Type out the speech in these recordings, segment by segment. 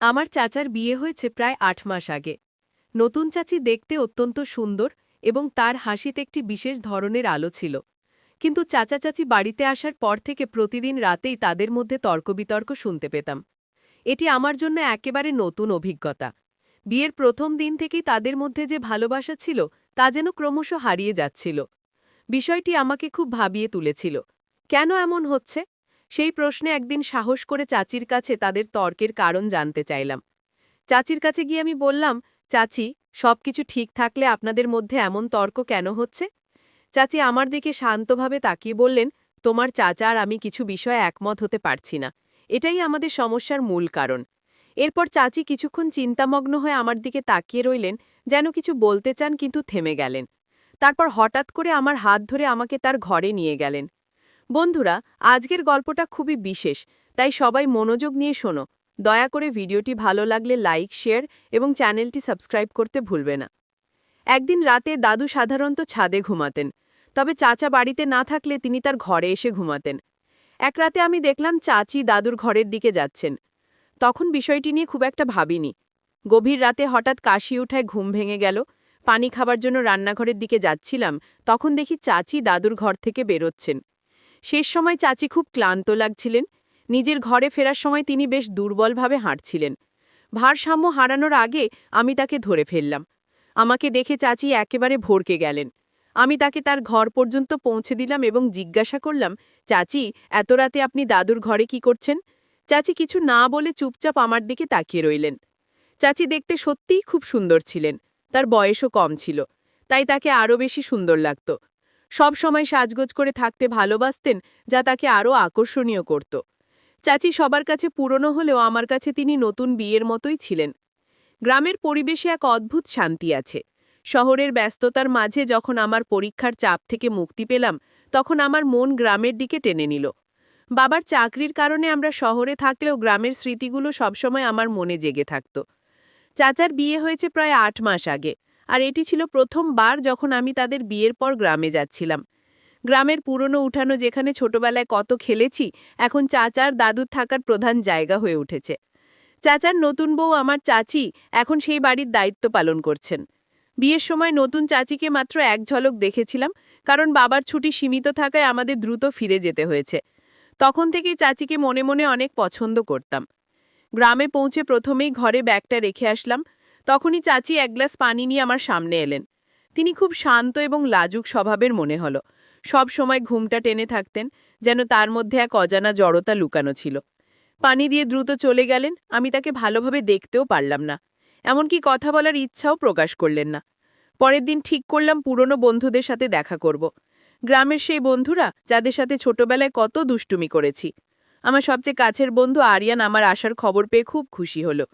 আমার চাচার বিয়ে হয়েছে প্রায় ৮ মাস আগে। নতুন চাচি দেখতে অত্যন্ত সুন্দর এবং তার হাসিতে একটি বিশেষ ধরনের আলো ছিল। কিন্তু চাচা চাচি বাড়িতে আসার পর থেকে প্রতিদিন রাতেই তাদের মধ্যে তর্কবিতর্ক শুনতে পেতাম। এটি আমার জন্য একেবারে নতুন অভিজ্ঞতা। বিয়ের প্রথম দিন থেকেই তাদের মধ্যে যে ভালোবাসা ছিল তা যেন ক্রমশ হারিয়ে যাচ্ছিল। বিষয়টি আমাকে খুব ভাবিয়ে তুলেছিল। কেন এমন হচ্ছে? সেই প্রশ্নে একদিন সাহস করে চাচির কাছে তাদের তর্কের কারণ জানতে চাইলাম। চাচির কাছে গিয়ে আমি বললাম, চাচি, সবকিছু ঠিক থাকলে আপনাদের মধ্যে এমন তর্ক কেন হচ্ছে? চাচি আমার দিকে শান্তভাবে তাকিয়ে বললেন, তোমার চাচা আর আমি কিছু বিষয়ে একমত হতে পারছি না। এটাই আমাদের সমস্যার মূল কারণ। এরপর চাচি কিছুক্ষণ চিন্তামগ্ন হয়ে আমার দিকে তাকিয়ে রইলেন, যেন কিছু বলতে চান কিন্তু থেমে গেলেন। তারপর হঠাৎ করে আমার হাত ধরে আমাকে তার ঘরে নিয়ে গেলেন। বন্ধুরা, আজকের গল্পটা খুবই বিশেষ, তাই সবাই মনোযোগ নিয়ে শোনো। দয়া করে ভিডিওটি ভালো লাগলে লাইক, শেয়ার এবং চ্যানেলটি সাবস্ক্রাইব করতে ভুলবে না। একদিন রাতে দাদু সাধারণত ছাদে ঘুমাতেন, তবে চাচা বাড়িতে না থাকলে তিনি তার ঘরে এসে ঘুমাতেন। এক রাতে আমি দেখলাম চাচি দাদুর ঘরের দিকে যাচ্ছেন। তখন বিষয়টি নিয়ে খুব একটা ভাবিনি। গভীর রাতে হঠাৎ কাশি উঠায় ঘুম ভেঙে গেল। পানি খাবার জন্য রান্নাঘরের দিকে যাচ্ছিলাম, তখন দেখি চাচি দাদুর ঘর থেকে বেরোচ্ছেন। শেষ সময় চাচি খুব ক্লান্ত লাগছিলেন। নিজের ঘরে ফেরার সময় তিনি বেশ দুর্বলভাবে হাঁটছিলেন। ভারসাম্য হারানোর আগে আমি তাকে ধরে ফেললাম। আমাকে দেখে চাচি একেবারে ভড়কে গেলেন। আমি তাকে তার ঘর পর্যন্ত পৌঁছে দিলাম এবং জিজ্ঞাসা করলাম, চাচি, এত রাতে আপনি দাদুর ঘরে কি করছেন? চাচি কিছু না বলে চুপচাপ আমার দিকে তাকিয়ে রইলেন। চাচি দেখতে সত্যিই খুব সুন্দর ছিলেন। তার বয়সও কম ছিল, তাই তাকে আরও বেশি সুন্দর লাগত। সব সময় সাজগোজ করে থাকতে ভালোবাসতেন, যা তাকে আরও আকর্ষণীয় করত। চাচি সবার কাছে পুরনো হলেও আমার কাছে তিনি নতুন বিয়ের মতোই ছিলেন। গ্রামের পরিবেশে এক অদ্ভুত শান্তি আছে। শহরের ব্যস্ততার মাঝে যখন আমার পরীক্ষার চাপ থেকে মুক্তি পেলাম, তখন আমার মন গ্রামের দিকে টেনে নিল। বাবার চাকরির কারণে আমরা শহরে থাকলেও গ্রামের স্মৃতিগুলো সবসময় আমার মনে জেগে থাকত। চাচার বিয়ে হয়েছে প্রায় ৮ মাস আগে, আর এটি ছিল প্রথমবার যখন আমি তাদের বিয়ের পর গ্রামে যাচ্ছিলাম। গ্রামের পুরনো উঠানো যেখানে ছোটবেলায় কত খেলেছি, এখন চাচার দাদুর থাকার প্রধান জায়গা হয়ে উঠেছে। চাচার নতুন বউ আমার চাচি এখন সেই বাড়ির দায়িত্ব পালন করছেন। বিয়ের সময় নতুন চাচিকে মাত্র এক ঝলক দেখেছিলাম, কারণ বাবার ছুটি সীমিত থাকায় আমাদের দ্রুত ফিরে যেতে হয়েছে। তখন থেকেই চাচিকে মনে মনে অনেক পছন্দ করতাম। গ্রামে পৌঁছে প্রথমেই ঘরে ব্যাগটা রেখে আসলাম। তখনই চাচি এক গ্লাস পানি নিয়ে আমার সামনে এলেন। তিনি খুব শান্ত এবং লাজুক স্বভাবের মনে হলো। সব সময় ঘুমটা টেনে থাকতেন, যেন তার মধ্যে এক অজানা জড়তা লুকানো ছিল। পানি দিয়ে দ্রুত চলে গেলেন। আমি তাকে ভালোভাবে দেখতেও পারলাম না, এমনকি কথা বলার ইচ্ছাও প্রকাশ করলেন না। পরের দিন ঠিক করলাম পুরনো বন্ধুদের সাথে দেখা করব। গ্রামের সেই বন্ধুরা যাদের সাথে ছোটবেলায় কত দুষ্টুমি করেছি। আমার সবচেয়ে কাছের বন্ধু আরিয়ান আমার আসার খবর পেয়ে খুব খুশি হলো।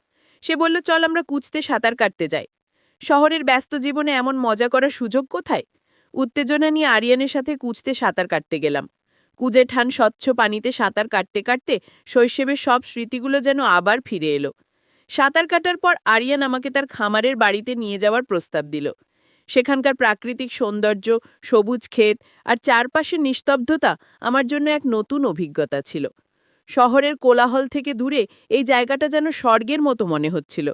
সে বলল, চল আমরা কুচতে সাঁতার কাটতে যাই। শহরের ব্যস্ত জীবনে এমন মজা করার সুযোগ কোথায়? উত্তেজনা নিয়ে আরিয়ানের সাথে কুচতে সাঁতার কাটতে গেলাম। কুজে ঠান স্বচ্ছ পানিতে সাঁতার কাটতে কাটতে শৈশবের সব স্মৃতিগুলো যেন আবার ফিরে এলো। সাঁতার কাটার পর আরিয়ান আমাকে তার খামারের বাড়িতে নিয়ে যাওয়ার প্রস্তাব দিল। সেখানকার প্রাকৃতিক সৌন্দর্য, সবুজ ক্ষেত আর চারপাশের নিস্তব্ধতা আমার জন্য এক নতুন অভিজ্ঞতা ছিল। শহরের কোলাহল থেকে দূরে এই জায়গাটা যেন স্বর্গের মতো মনে হচ্ছিল।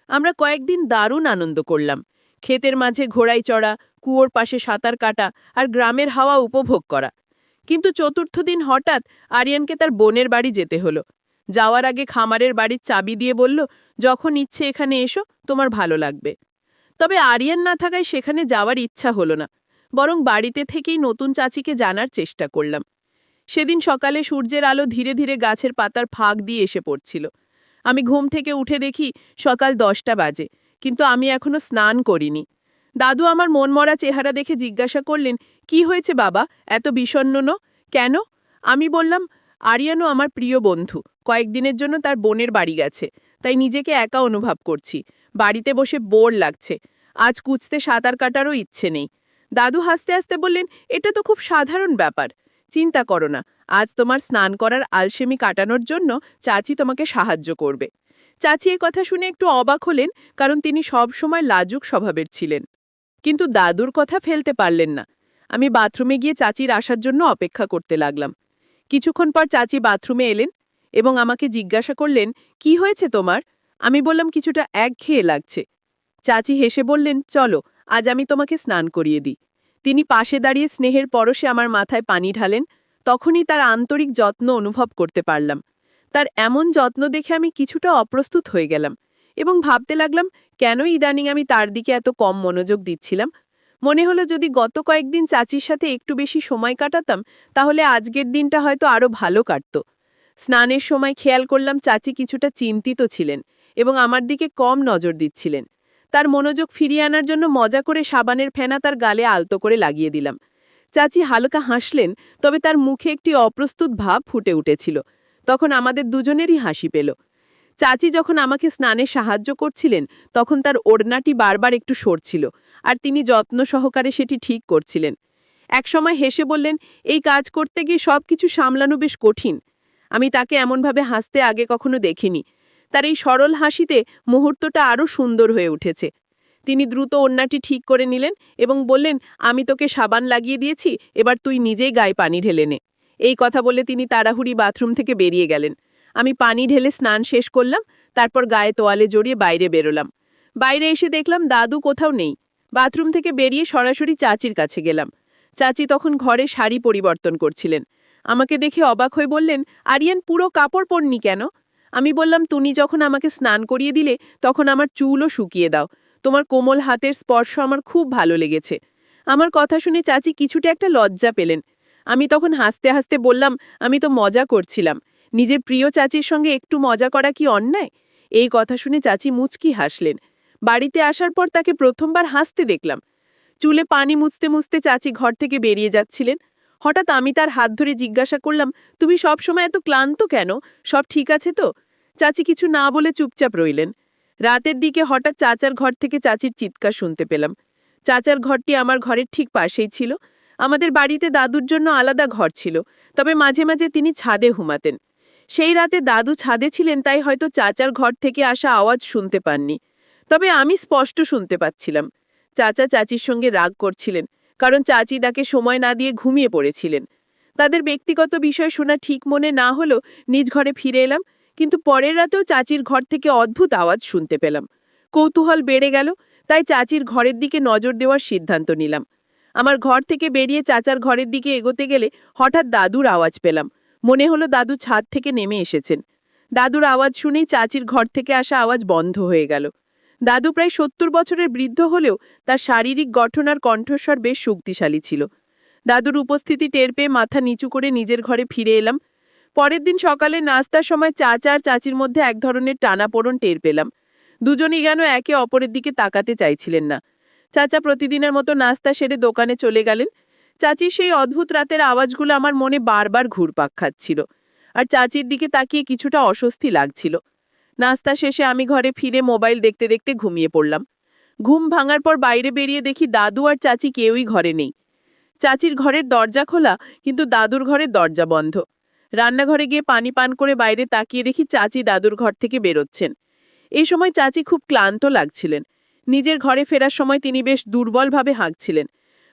আমরা কয়েকদিন দারুণ আনন্দ করলাম। ক্ষেতের মাঝে ঘোড়ায় চড়া, কুয়োর পাশে সাঁতার কাটা আর গ্রামের হাওয়া উপভোগ করা। কিন্তু চতুর্থ দিন হঠাৎ আরিয়ানকে তার বোনের বাড়ি যেতে হলো। যাওয়ার আগে খামারের বাড়ির চাবি দিয়ে বলল, যখন ইচ্ছে এখানে এসো, তোমার ভালো লাগবে। তবে আরিয়ান না থাকায় সেখানে যাওয়ার ইচ্ছা হলো না, বরং বাড়িতে থেকেই নতুন চাচিকে জানার চেষ্টা করলাম। সেদিন সকালে সূর্যের আলো ধীরে ধীরে গাছের পাতার ফাঁক দিয়ে এসে পড়ছিল। আমি ঘুম থেকে উঠে দেখি সকাল 10টা বাজে, কিন্তু আমি এখনো স্নান করিনি। দাদু আমার মনমরা চেহারা দেখে জিজ্ঞাসা করলেন, কি হয়েছে বাবা, এত বিষণ্ণ? কেন? আমি বললাম, আরিয়ানও আমার প্রিয় বন্ধু, কয়েকদিনের জন্য তার বোনের বাড়ি গেছে, তাই নিজেকে একা অনুভব করছি। বাড়িতে বসে বোর লাগছে। আজ কুচতে সাঁতার কাটারও ইচ্ছে নেই। দাদু হাসতে হাসতে বললেন, এটা তো খুব সাধারণ ব্যাপার। চিন্তা করো না, আজ তোমার স্নান করার আলসেমি কাটানোর জন্য চাচি তোমাকে সাহায্য করবে। চাচি এ কথা শুনে একটু অবাক হলেন, কারণ তিনি সব সময় লাজুক স্বভাবের ছিলেন। কিন্তু দাদুর কথা ফেলতে পারলেন না। আমি বাথরুমে গিয়ে চাচির আসার জন্য অপেক্ষা করতে লাগলাম। কিছুক্ষণ পর চাচি বাথরুমে এলেন এবং আমাকে জিজ্ঞাসা করলেন, কি হয়েছে তোমার? আমি বললাম, কিছুটা একঘেয়ে লাগছে। চাচি হেসে বললেন, চলো, আজ আমি তোমাকে স্নান করিয়ে দিই। তিনি পাশে দাঁড়িয়ে স্নেহের পরশে আমার মাথায় পানি ঢালেন। তখনই তার আন্তরিক যত্ন অনুভব করতে পারলাম। তার এমন যত্ন দেখে আমি কিছুটা অপ্রস্তুত হয়ে গেলাম এবং ভাবতে লাগলাম, কেন ইদানিং আমি তার দিকে এত কম মনোযোগ দিচ্ছিলাম। মনে হলো, যদি গত কয়েকদিন চাচির সাথে একটু বেশি সময় কাটাতাম, তাহলে আজকের দিনটা হয়তো আরও ভালো কাটত। স্নানের সময় খেয়াল করলাম চাচি কিছুটা চিন্তিত ছিলেন এবং আমার দিকে কম নজর দিচ্ছিলেন। তার মনোযোগ ফিরিয়ে আনার জন্য মজা করে সাবানের ফেনা তার গালে আলতো করে লাগিয়ে দিলাম। চাচি হালকা হাসলেন, তবে তার মুখে একটি অপ্রস্তুত ভাব ফুটে উঠেছিল। তখন আমাদের দুজনেরই হাসি পেল। চাচি যখন আমাকে স্নানে সাহায্য করছিলেন, তখন তার ওড়নাটি বারবার একটু সরছিল, আর তিনি যত্ন সহকারে সেটি ঠিক করছিলেন। একসময় হেসে বললেন, এই কাজ করতে গিয়ে সবকিছু সামলানো বেশ কঠিন। আমি তাকে এমনভাবে হাসতে আগে কখনো দেখিনি। তার এই সরল হাসিতে মুহূর্তটা আরও সুন্দর হয়ে উঠেছে। তিনি দ্রুত ওড়নাটি ঠিক করে নিলেন এবং বললেন, আমি তোকে সাবান লাগিয়ে দিয়েছি, এবার তুই নিজেই গায়ে পানি ঢেলে নে। এই কথা বলে তিনি তাড়াহুড়ি বাথরুম থেকে বেরিয়ে গেলেন। আমি পানি ঢেলে স্নান শেষ করলাম, তারপর গায়ে তোয়ালে জড়িয়ে বাইরে বেরোলাম। বাইরে এসে দেখলাম দাদু কোথাও নেই। বাথরুম থেকে বেরিয়ে সরাসরি চাচির কাছে গেলাম। চাচি তখন ঘরে শাড়ি পরিবর্তন করছিলেন। আমাকে দেখে অবাক হয়ে বললেন, আরিয়ান, পুরো কাপড় পরনি কেন? আমি বললাম, তুমি যখন আমাকে স্নান করিয়ে দিলে, তখন আমার চুলও শুকিয়ে দাও। তোমার কোমল হাতের স্পর্শ আমার খুব ভালো লেগেছে। আমার কথা শুনে চাচি কিছুটা একটা লজ্জা পেলেন। আমি তখন হাসতে হাসতে বললাম, আমি তো মজা করছিলাম। নিজের প্রিয় চাচির সঙ্গে একটু মজা করা কি অন্যায়? এই কথা শুনে চাচি মুচকি হাসলেন। বাড়িতে আসার পর তাকে প্রথমবার হাসতে দেখলাম। চুলে পানি মুছতে মুছতে চাচি ঘর থেকে বেরিয়ে যাচ্ছিলেন। হঠাৎ আমি তার হাত ধরে জিজ্ঞাসা করলাম, তুমি সবসময় এত ক্লান্ত কেন? সব ঠিক আছে তো? চাচি কিছু না বলে চুপচাপ রইলেন। রাতের দিকে হঠাৎ চাচার ঘর থেকে চাচির চিৎকার শুনতে পেলাম। চাচার ঘরটি আমার ঘরের ঠিক পাশেই ছিল। আমাদের বাড়িতে দাদুর জন্য আলাদা ঘর ছিল, তবে মাঝে মাঝে তিনি ছাদে ঘুমাতেন। সেই রাতে দাদু ছাদে ছিলেন, তাই হয়তো চাচার ঘর থেকে আসা আওয়াজ শুনতে পাননি। তবে আমি স্পষ্ট শুনতে পাচ্ছিলাম। চাচা চাচির সঙ্গে রাগ করছিলেন, কারণ চাচি তাকে সময় না দিয়ে ঘুমিয়ে পড়েছিলেন। তাদের ব্যক্তিগত বিষয় শোনা ঠিক মনে না হলেও নিজ ঘরে ফিরে এলাম, কিন্তু পরের রাতেও চাচির ঘর থেকে অদ্ভুত আওয়াজ শুনতে পেলাম। কৌতূহল বেড়ে গেল, তাই চাচির ঘরের দিকে নজর দেওয়ার সিদ্ধান্ত নিলাম। আমার ঘর থেকে বেরিয়ে চাচার ঘরের দিকে এগোতে গেলে হঠাৎ দাদুর আওয়াজ পেলাম। মনে হলো দাদু ছাদ থেকে নেমে এসেছেন। দাদুর আওয়াজ শুনেই চাচির ঘর থেকে আসা আওয়াজ বন্ধ হয়ে গেল। দাদু প্রায় ৭০ বছরের বৃদ্ধ হলেও তার শারীরিক গঠন আর কণ্ঠস্বর বেশ শক্তিশালী ছিল। দাদুর উপস্থিতি টের পেয়ে মাথা নিচু করে নিজের ঘরে ফিরে এলাম। পরের দিন সকালে নাস্তার সময় চাচা আর চাচির মধ্যে এক ধরনের টানাপোড়েন টের পেলাম। দুজনই যেন একে অপরের দিকে তাকাতে চাইছিলেন না। চাচা প্রতিদিনের মতো নাস্তা সেরে দোকানে চলে গেলেন। চাচির সেই অদ্ভুত রাতের আওয়াজগুলো আমার মনে বারবার ঘুরপাক খাচ্ছিল, আর চাচির দিকে তাকিয়ে কিছুটা অস্বস্তি লাগছিল। নাস্তা শেষে আমি ঘরে ফিরে মোবাইল দেখতে দেখতে ঘুমিয়ে পড়লাম। ঘুম ভাঙার পর বাইরে বেরিয়ে দেখি দাদু আর চাচি কেউই ঘরে নেই। চাচির ঘরের দরজা খোলা, কিন্তু দাদুর ঘরের দরজা বন্ধ। রান্নাঘরে গিয়ে পানি পান করে বাইরে তাকিয়ে দেখি চাচি দাদুর ঘর থেকে বেরোচ্ছেন। এই সময় চাচি খুব ক্লান্ত লাগছিলেন। নিজের ঘরে ফেরার সময় তিনি বেশ দুর্বলভাবে হাঁকছিলেন।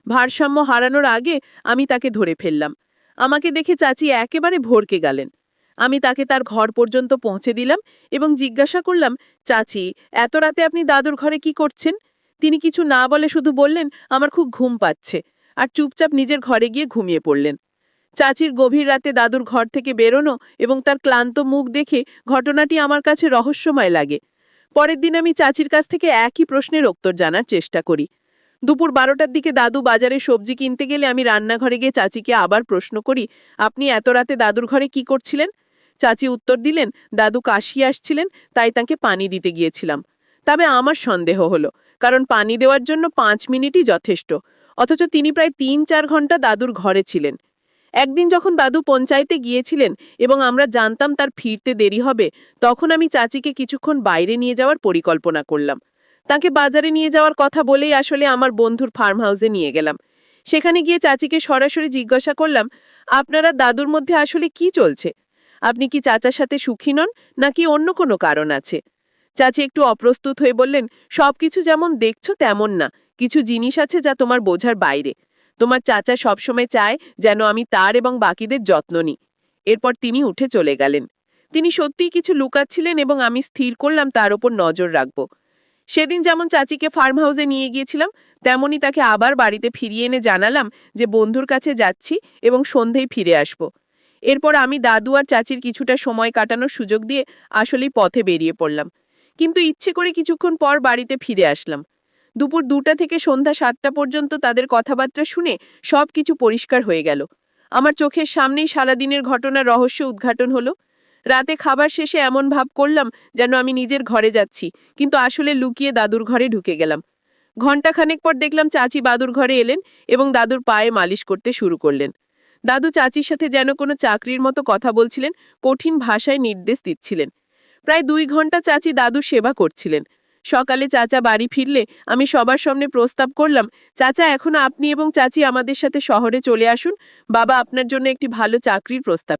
ভারসাম্য হারানোর আগে আমি তাকে ধরে ফেললাম। আমাকে দেখে চাচি একেবারে ভড়কে গেলেন। আমি তাকে তার ঘর পর্যন্ত পৌঁছে দিলাম এবং জিজ্ঞাসা করলাম, চাচি, এত রাতে আপনি দাদুর ঘরে কি করছেন? তিনি কিছু না বলে শুধু বললেন, আমার খুব ঘুম পাচ্ছে, আর চুপচাপ নিজের ঘরে গিয়ে ঘুমিয়ে পড়লেন। চাচির গভীর রাতে দাদুর ঘর থেকে বেরোনো এবং তার ক্লান্ত মুখ দেখে ঘটনাটি আমার কাছে রহস্যময় লাগে। পরের দিন আমি চাচির কাছ থেকে একই প্রশ্নের উত্তর জানার চেষ্টা করি। দুপুর ১২টার দিকে দাদু বাজারে সবজি কিনতে গেলে আমি রান্নাঘরে গিয়ে চাচিকে আবার প্রশ্ন করি, আপনি এত রাতে দাদুর ঘরে কি করছিলেন? চাচি উত্তর দিলেন, দাদু কাশি আসছিলেন, তাই তাকে পানি দিতে গিয়েছিলাম। তবে আমার সন্দেহ হলো, কারণ পানি দেওয়ার জন্য ৫ মিনিটই যথেষ্ট, অথচ তিনি প্রায় ৩-৪ ঘন্টা দাদুর ঘরে ছিলেন। একদিন যখন দাদু পঞ্চায়েতে গিয়েছিলেন এবং আমরা জানতাম তার ফিরতে দেরি হবে, তখন আমি চাচিকে কিছুক্ষণ বাইরে নিয়ে যাওয়ার পরিকল্পনা করলাম। তাকে বাজারে নিয়ে যাওয়ার কথা বলেই আসলে আমার বন্ধুর ফার্ম হাউসে নিয়ে গেলাম। সেখানে গিয়ে চাচিকে সরাসরি জিজ্ঞাসা করলাম, আপনারা দাদুর মধ্যে আসলে কি চলছে? আপনি কি চাচার সাথে সুখী নন, নাকি অন্য কোনো কারণ আছে? চাচি একটু অপ্রস্তুত হয়ে বললেন, সবকিছু যেমন দেখছো তেমন না, কিছু জিনিস আছে যা তোমার বোঝার বাইরে। তোমার চাচা সবসময় চায় যেন আমি তার এবং বাকিদের যত্ন নিই। এরপর তিনি উঠে চলে গেলেন। তিনি সত্যিই কিছু লুকাচ্ছিলেন এবং আমি স্থির করলাম তার ওপর নজর রাখব। সেদিন যেমন চাচিকে ফার্ম হাউসে নিয়ে গিয়েছিলাম, তেমনই তাকে আবার বাড়িতে ফিরিয়ে এনে জানালাম যে বন্ধুর কাছে যাচ্ছি এবং সন্ধেয় ফিরে আসব। এরপর আমি দাদু আর চাচির কিছুটা সময় কাটানোর সুযোগ দিয়ে আসলেই পথে বেরিয়ে পড়লাম। কিন্তু ইচ্ছে করে কিছুক্ষণ পর বাড়িতে ফিরে আসলাম। দুপুর 2টা থেকে সন্ধ্যা 7টা পর্যন্ত তাদের কথাবার্তা শুনে সবকিছু পরিষ্কার হয়ে গেল। আমার চোখের সামনেই সারাদিনের ঘটনার রহস্য উদ্ঘাটন হলো। রাতে খাবার শেষে এমন ভাব করলাম যেন আমি নিজের ঘরে যাচ্ছি, কিন্তু আসলে লুকিয়ে দাদুর ঘরে ঢুকে গেলাম। ঘণ্টাখানেক পর দেখলাম চাচি দাদুর ঘরে এলেন এবং দাদুর পায়ে মালিশ করতে শুরু করলেন। দাদু চাচির সাথে যেন কোনো চাকরির মতো কথা বলছিলেন, কঠিন ভাষায় নির্দেশ দিচ্ছিলেন। প্রায় 2 ঘন্টা চাচি দাদুর সেবা করছিলেন। সকালে চাচা বাড়ি ফিরলে আমি সবার সামনে প্রস্তাব করলাম, চাচা এখন আপনি এবং চাচি আমাদের সাথে শহরে চলে আসুন, বাবা আপনার জন্য একটি ভালো চাকরির প্রস্তাব